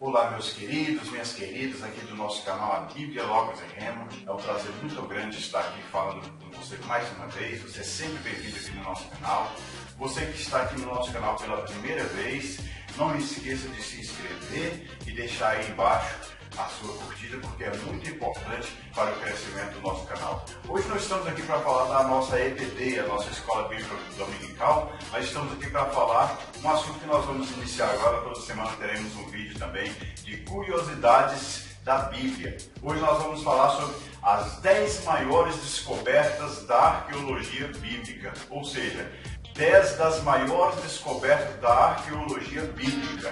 Olá, meus queridos, minhas queridas, aqui do nosso canal A Bíblia Logos e Rema. É um prazer muito grande estar aqui falando com você mais uma vez. Você é sempre bem-vindo aqui no nosso canal. Você que está aqui no nosso canal pela primeira vez, não esqueça de se inscrever e deixar aí embaixo a sua curtida, porque é muito importante para o crescimento do nosso canal. Hoje nós estamos aqui para falar da nossa EBD, a nossa Escola Bíblica Dominical. Nós estamos aqui para falar um assunto que nós vamos iniciar agora. Toda semana teremos um vídeo também de curiosidades da Bíblia. Hoje nós vamos falar sobre as 10 maiores descobertas da arqueologia bíblica, ou seja, 10 das maiores descobertas da arqueologia bíblica.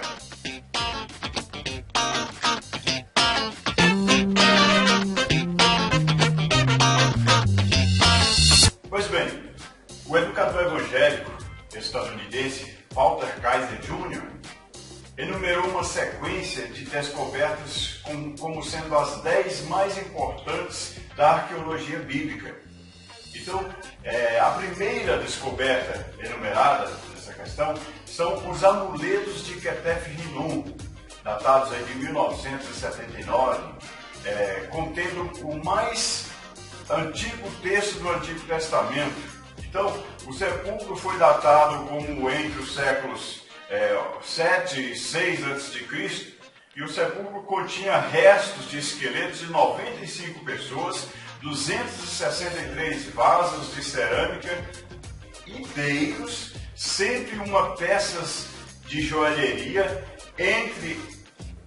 Pois bem, o educador evangélico estadunidense Walter Kaiser Jr. enumerou uma sequência de descobertas como sendo as 10 mais importantes da arqueologia bíblica. Então, a primeira descoberta enumerada nessa questão são os amuletos de Ketef Hinnom, datados aí de 1979, contendo o mais antigo texto do Antigo Testamento. Então, o sepulcro foi datado como entre os séculos 7 e 6 a.C., e o sepulcro continha restos de esqueletos de 95 pessoas, 263 vasos de cerâmica inteiros, 101 peças de joalheria, entre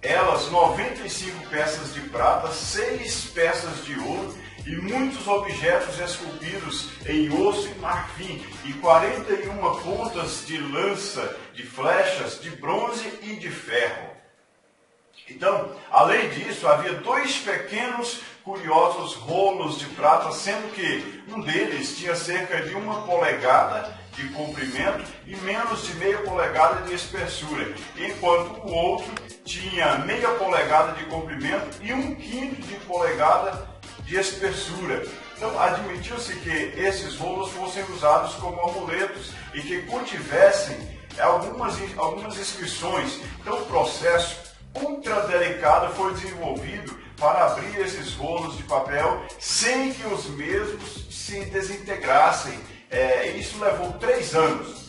elas 95 peças de prata, 6 peças de ouro e muitos objetos esculpidos em osso e marfim, e 41 pontas de lança, de flechas, de bronze e de ferro. Então, além disso, havia 2 pequenos curiosos rolos de prata, sendo que um deles tinha cerca de 1 polegada de comprimento e menos de meia polegada de espessura, enquanto o outro tinha meia polegada de comprimento e 1/5 de polegada de espessura. Então, admitiu-se que esses rolos fossem usados como amuletos e que contivessem algumas inscrições. Então, o processo ultra delicado foi desenvolvido para abrir esses rolos de papel sem que os mesmos se desintegrassem. Isso levou 3 anos.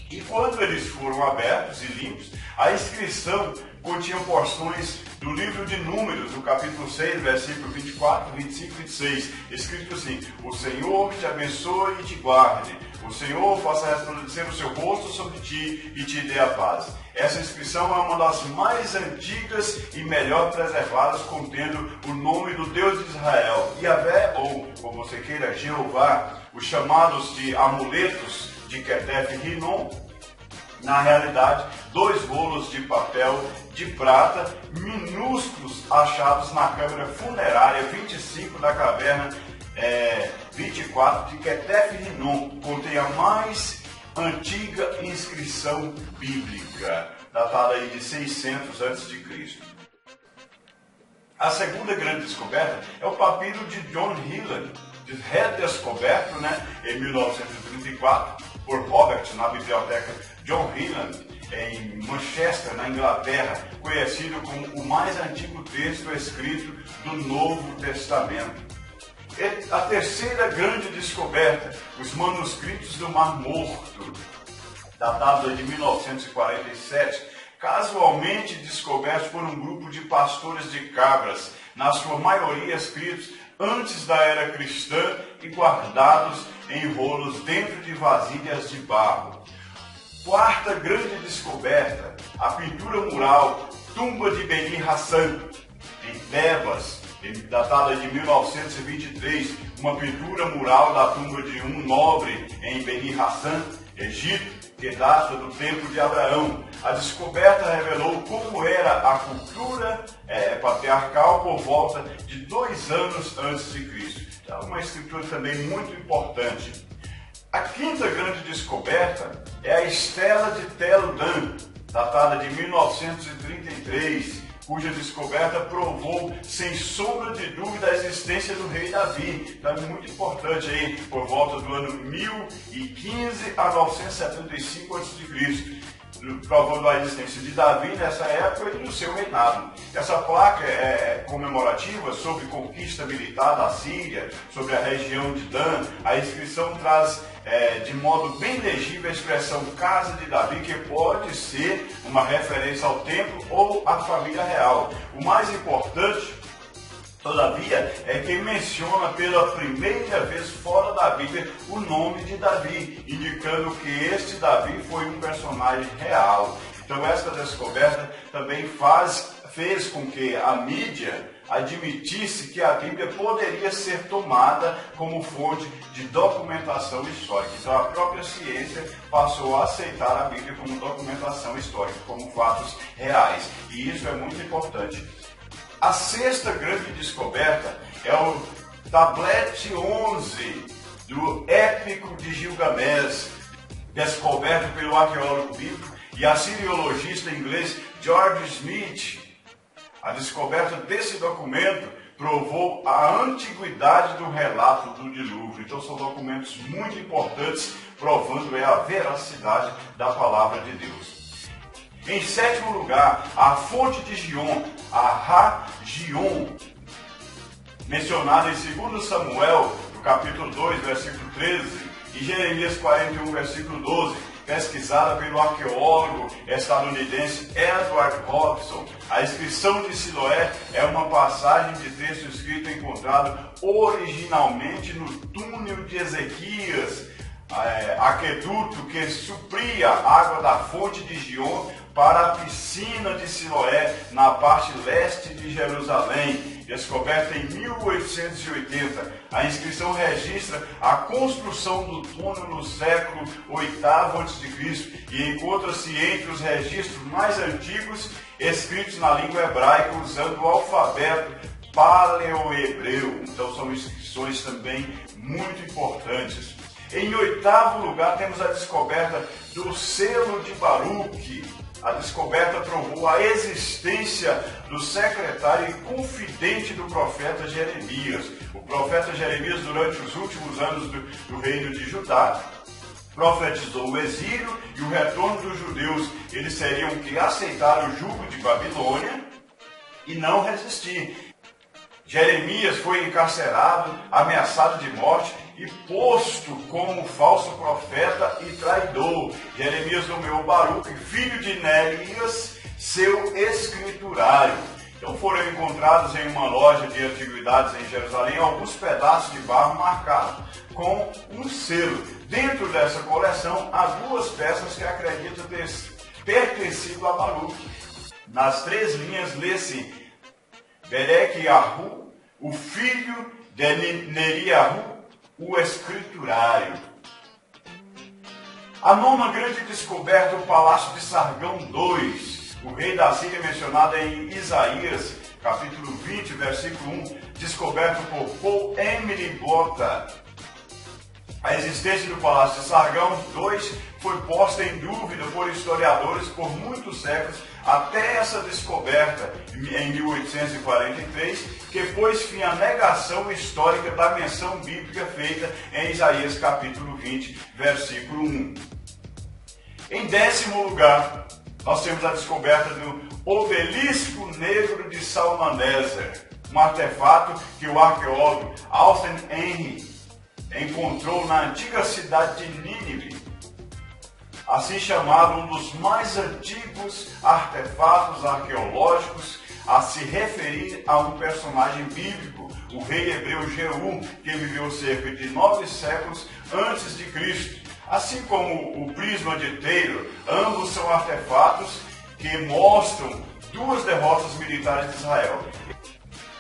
E quando eles foram abertos e limpos, a inscrição continha porções do livro de Números, no capítulo 6, versículo 24, 25 e 26, escrito assim: o Senhor te abençoe e te guarde, o Senhor faça resplandecer o seu rosto sobre ti e te dê a paz. Essa inscrição é uma das mais antigas e melhor preservadas, contendo o nome do Deus de Israel, Yahvé, ou, como você queira, Jeová. Os chamados de amuletos de Ketef Hinnom, na realidade, 2 rolos de papel de prata minúsculos achados na câmara funerária 25 da caverna 24 de Ketef Hinnom, contém a mais antiga inscrição bíblica, datada aí de 600 a.C. A segunda grande descoberta é o papiro de John Hilland, redescoberto em 1934 por Robert na biblioteca John Hilland, em Manchester, na Inglaterra, conhecido como o mais antigo texto escrito do Novo Testamento. E a terceira grande descoberta, os manuscritos do Mar Morto, datados de 1947, casualmente descobertos por um grupo de pastores de cabras, na sua maioria escritos antes da era cristã e guardados em rolos dentro de vasilhas de barro. Quarta grande descoberta, a pintura mural Tumba de Beni Hassan, em Tebas, datada de 1923, uma pintura mural da tumba de um nobre em Beni Hassan, Egito, que data do tempo de Abraão. A descoberta revelou como era a cultura patriarcal por volta de 2 anos antes de Cristo. Então, uma escritura também muito importante. A quinta grande descoberta é a Estela de Tel Dan, datada de 1933, cuja descoberta provou, sem sombra de dúvida, a existência do rei Davi. Então é muito importante aí, por volta do ano 1015 a 975 a.C. provando a existência de Davi nessa época e do seu reinado. Essa placa é comemorativa sobre conquista militar da Síria, sobre a região de Dan. A inscrição traz de modo bem legível a expressão Casa de Davi, que pode ser uma referência ao templo ou à família real. O mais importante, todavia, é que menciona pela primeira vez fora da Bíblia o nome de Davi, indicando que este Davi foi um personagem real. Então esta descoberta também fez com que a mídia admitisse que a Bíblia poderia ser tomada como fonte de documentação histórica. Então a própria ciência passou a aceitar a Bíblia como documentação histórica, como fatos reais. E isso é muito importante. A sexta grande descoberta é o tablete 11 do Épico de Gilgamesh, descoberto pelo arqueólogo bíblico e assiriologista inglês George Smith. A descoberta desse documento provou a antiguidade do relato do dilúvio. Então são documentos muito importantes, provando a veracidade da palavra de Deus. Em sétimo lugar, a fonte de Gion, a Ha-Gion, mencionada em 2 Samuel, no capítulo 2, versículo 13, e Jeremias 41, versículo 12, pesquisada pelo arqueólogo estadunidense Edward Robson. A inscrição de Siloé é uma passagem de texto escrito encontrado originalmente no túnel de Ezequias, aqueduto que supria a água da fonte de Gion para a piscina de Siloé, na parte leste de Jerusalém, descoberta em 1880. A inscrição registra a construção do túnel no século VIII a.C. e encontra-se entre os registros mais antigos escritos na língua hebraica usando o alfabeto paleohebreu. Então são inscrições também muito importantes. Em oitavo lugar, temos a descoberta do selo de Baruque. A descoberta provou a existência do secretário e confidente do profeta Jeremias. O profeta Jeremias, durante os últimos anos do reino de Judá, profetizou o exílio e o retorno dos judeus. Eles teriam que aceitar o jugo de Babilônia e não resistir. Jeremias foi encarcerado, ameaçado de morte e posto como falso profeta e traidor. Jeremias nomeou Baruque, filho de Nerias, seu escriturário. Então foram encontrados em uma loja de antiguidades em Jerusalém alguns pedaços de barro marcados com um selo. Dentro dessa coleção há duas peças que acreditam ter pertencido a Baruque. Nas três linhas lê-se Berequiahu, o filho de Neriahu, o escriturário. A nona grande descoberta, o Palácio de Sargão II, o rei da Síria mencionado em Isaías, capítulo 20, versículo 1, descoberto por Paul Emily Botta. A existência do Palácio de Sargão II foi posta em dúvida por historiadores por muitos séculos, até essa descoberta em 1843, que pôs fim à negação histórica da menção bíblica feita em Isaías capítulo 20, versículo 1. Em décimo lugar, nós temos a descoberta do Obelisco Negro de Salmaneser, um artefato que o arqueólogo Alton Henry encontrou na antiga cidade de Nínive, assim chamado um dos mais antigos artefatos arqueológicos a se referir a um personagem bíblico, o rei hebreu Jeú, que viveu cerca de 9 séculos antes de Cristo. Assim como o prisma de Teiro, ambos são artefatos que mostram duas derrotas militares de Israel.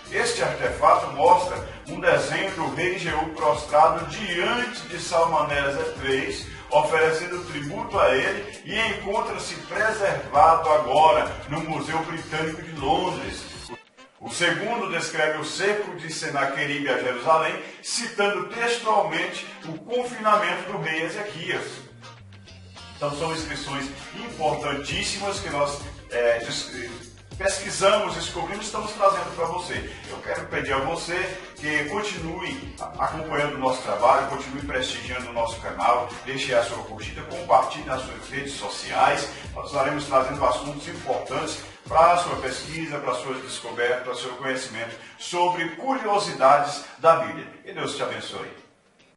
Este artefato mostra um desenho do rei Jeú prostrado diante de Salmaneser III, oferecendo tributo a ele, e encontra-se preservado agora no Museu Britânico de Londres. O segundo descreve o cerco de Senaqueribe a Jerusalém, citando textualmente o confinamento do rei Ezequias. Então são inscrições importantíssimas que nós pesquisamos, descobrimos, estamos trazendo para você. Eu quero pedir a você que continue acompanhando o nosso trabalho, continue prestigiando o nosso canal, deixe a sua curtida, compartilhe nas suas redes sociais. Nós estaremos trazendo assuntos importantes para a sua pesquisa, para as suas descobertas, para o seu conhecimento sobre curiosidades da Bíblia. Que Deus te abençoe.